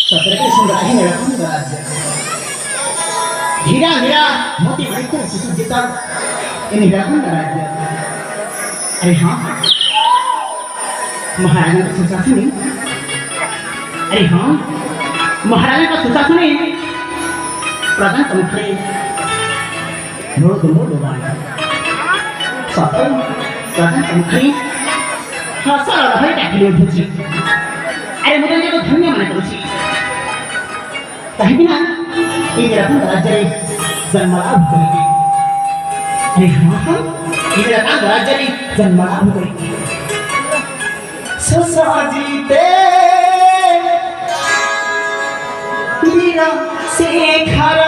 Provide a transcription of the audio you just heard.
सतरके सुंदर आहे निळकंठ राज्य हीरा हीरा मोती माणिक्य सुसज्जित ये निळकंठ राज्य अरे हाँ महाराजा का सुशासनी अरे हाँ महाराजा का सुशासनी प्रधान समुखरे मोड़ बाण सतत प्रधान समुखरे हसर रहे टाकिले उठुछि अरे मुझे जो धन्य मन करुछि कहीं ना ये निळकंठ राज्य रे जन्मलाभ करिके अरे हाँ ये निळकंठ राज्य रे जन्मलाभ करिके सुसाजीते वीरा शेखर